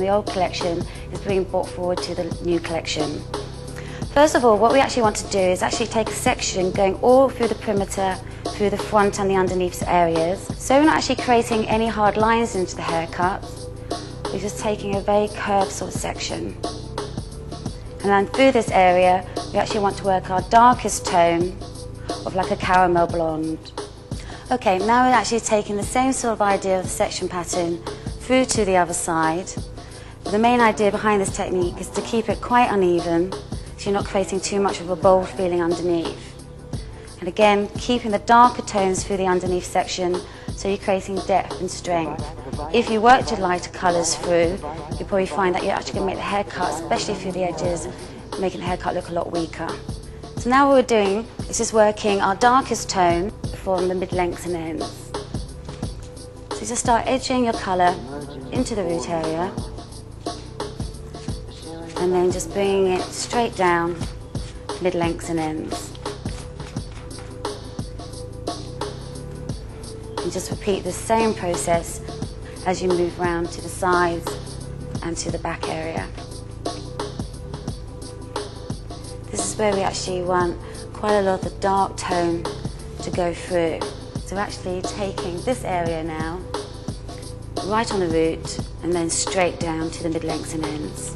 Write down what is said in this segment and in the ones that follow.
The old collection is being brought forward to the new collection. First of all, what we actually want to do is actually take a section going all through the perimeter, through the front and the underneath areas. So we're not actually creating any hard lines into the haircut. We're just taking a very curved sort of section. And then through this area, we actually want to work our darkest tone of like a caramel blonde. Okay, now we're actually taking the same sort of idea of the section pattern through to the other side. The main idea behind this technique is to keep it quite uneven, so you're not creating too much of a bold feeling underneath. And again, keeping the darker tones through the underneath section, so you're creating depth and strength. If you worked with lighter colours through, you'll probably find that you're actually going to make the haircut, especially through the edges, making the haircut look a lot weaker. So now what we're doing is just working our darkest tone from the mid-lengths and ends. So just start edging your colour into the root area, and then just bringing it straight down mid-lengths and ends. And just repeat the same process as you move around to the sides and to the back area. This is where we actually want quite a lot of the dark tone to go through. So we're actually taking this area now, right on the root, and then straight down to the mid-lengths and ends.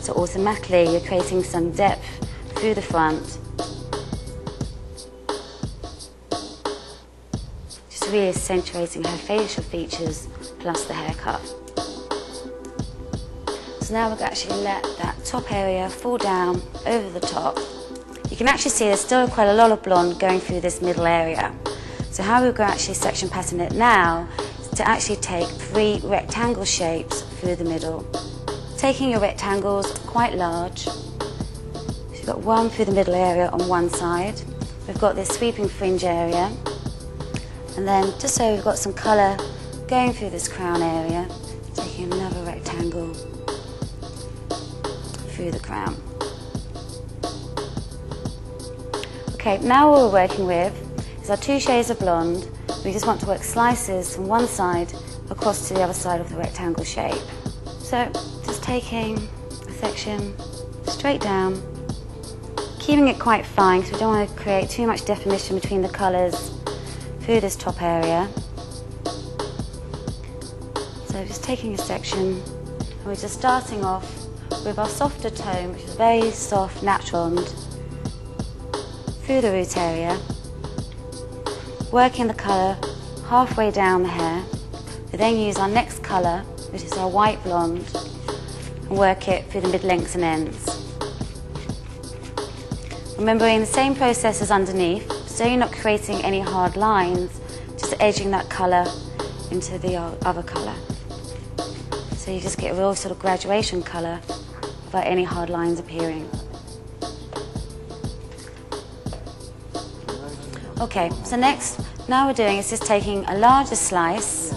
So automatically you're creating some depth through the front, just really accentuating her facial features plus the haircut. So now we're going to actually let that top area fall down over the top. You can actually see there's still quite a lot of blonde going through this middle area. So how we're going to actually section pattern it now is to actually take 3 rectangle shapes through the middle. Taking your rectangles quite large. So you've got one through the middle area on one side. We've got this sweeping fringe area. And then just so we've got some colour going through this crown area, taking another rectangle through the crown. Okay, now what we're working with is our 2 shades of blonde. We just want to work slices from one side across to the other side of the rectangle shape. So just taking a section straight down, keeping it quite fine because we don't want to create too much definition between the colours through this top area. So just taking a section, and we're just starting off with our softer tone, which is very soft, natural blonde, through the root area, working the colour halfway down the hair. We then use our next colour, which is our white blonde, and work it through the mid-lengths and ends. Remembering the same process as underneath, so you're not creating any hard lines, just edging that colour into the other colour. So you just get a real sort of graduation colour without any hard lines appearing. Okay, so now we're doing is just taking a larger slice,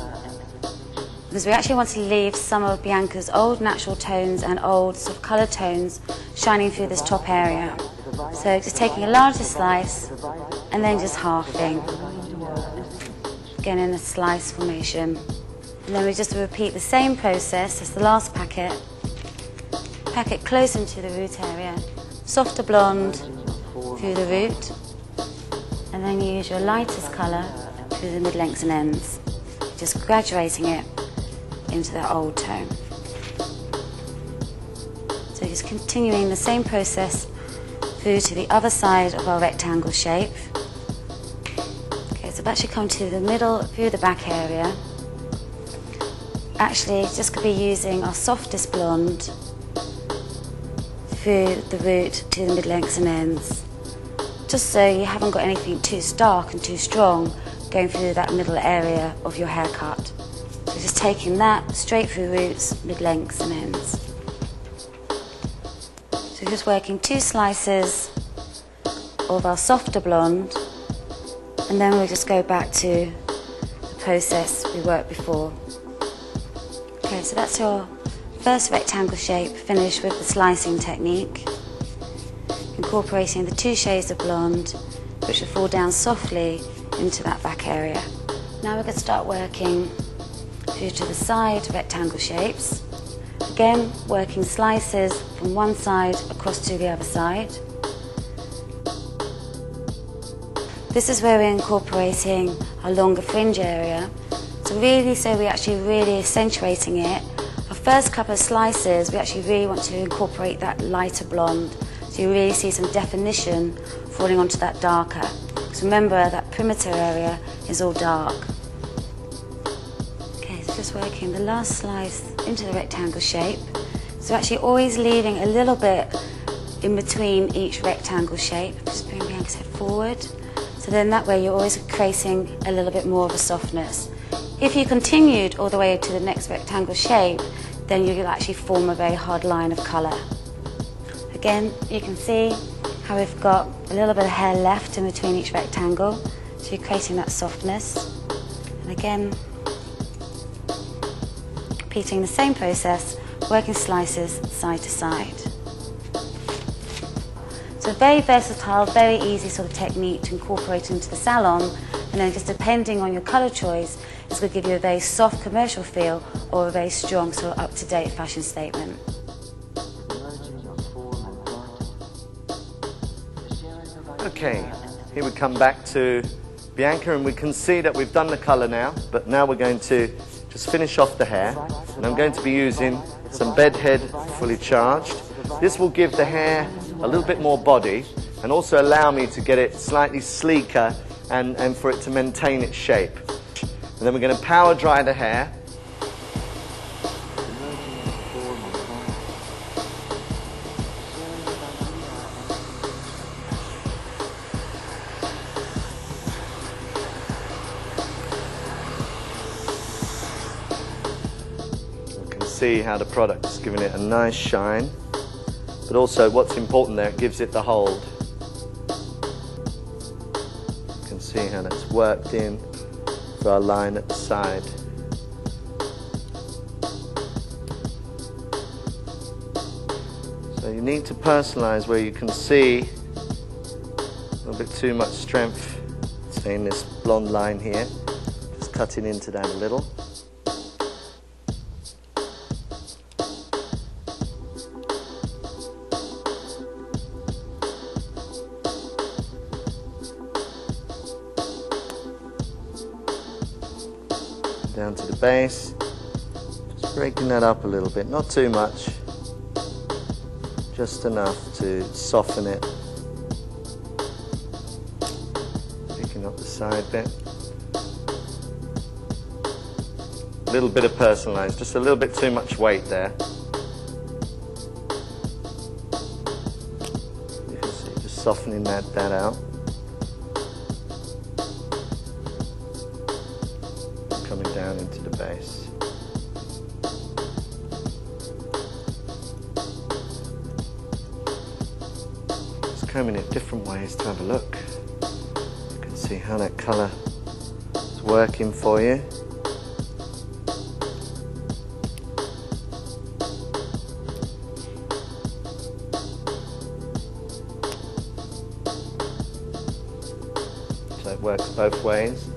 because we actually want to leave some of Bianca's old natural tones and old sort of colour tones shining through this top area. So just taking a larger slice and then just halving, again in a slice formation. And then we just repeat the same process as the last packet. Pack it close into the root area, softer blonde through the root, and then you use your lightest colour through the mid-lengths and ends, just graduating it into that old tone. So just continuing the same process through to the other side of our rectangle shape. Okay, so I've actually come to the middle through the back area. Actually, just going to be using our softest blonde through the root to the mid-lengths and ends, just so you haven't got anything too stark and too strong going through that middle area of your haircut. So just taking that straight through roots, mid-lengths and ends. So just working 2 slices of our softer blonde, and then we'll just go back to the process we worked before. Okay, so that's your first rectangle shape finished with the slicing technique, incorporating the 2 shades of blonde, which will fall down softly into that back area. Now we're going to start working through to the side rectangle shapes. Again, working slices from one side across to the other side. This is where we're incorporating a longer fringe area. So we're actually really accentuating it. Our first couple of slices, we actually really want to incorporate that lighter blonde. So you really see some definition falling onto that darker. So remember that perimeter area is all dark. Okay, so just working the last slice into the rectangle shape. So actually always leaving a little bit in between each rectangle shape. Just bring Bianca's head forward. So then that way you're always creating a little bit more of a softness. If you continued all the way to the next rectangle shape, then you'll actually form a very hard line of colour. Again, you can see how we've got a little bit of hair left in between each rectangle, so you're creating that softness. And again, repeating the same process, working slices side to side. So a very versatile, very easy sort of technique to incorporate into the salon, and then just depending on your colour choice, it's going to give you a very soft commercial feel or a very strong sort of up-to-date fashion statement. Okay, here we come back to Bianca, and we can see that we've done the colour now, but now we're going to just finish off the hair, and I'm going to be using some bedhead fully charged. This will give the hair a little bit more body and also allow me to get it slightly sleeker and for it to maintain its shape. And then we're going to power dry the hair. You can see how the product's giving it a nice shine. But also what's important there, it gives it the hold. You can see how that's worked in for our line at the side. So you need to personalize where you can see a little bit too much strength, say in this blonde line here, just cutting into that a little. Down to the base, just breaking that up a little bit, not too much, just enough to soften it, picking up the side bit, a little bit of personalised, just a little bit too much weight there. You can see, just softening that out. Coming down into the base. Just combing it different ways to have a look. You can see how that colour is working for you. So it works both ways.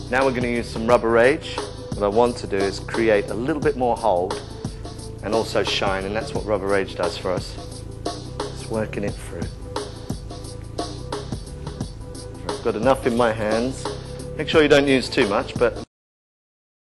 Now we're going to use some rubber rage. What I want to do is create a little bit more hold and also shine, and that's what rubber rage does for us. Just working it through. I've got enough in my hands. Make sure you don't use too much, but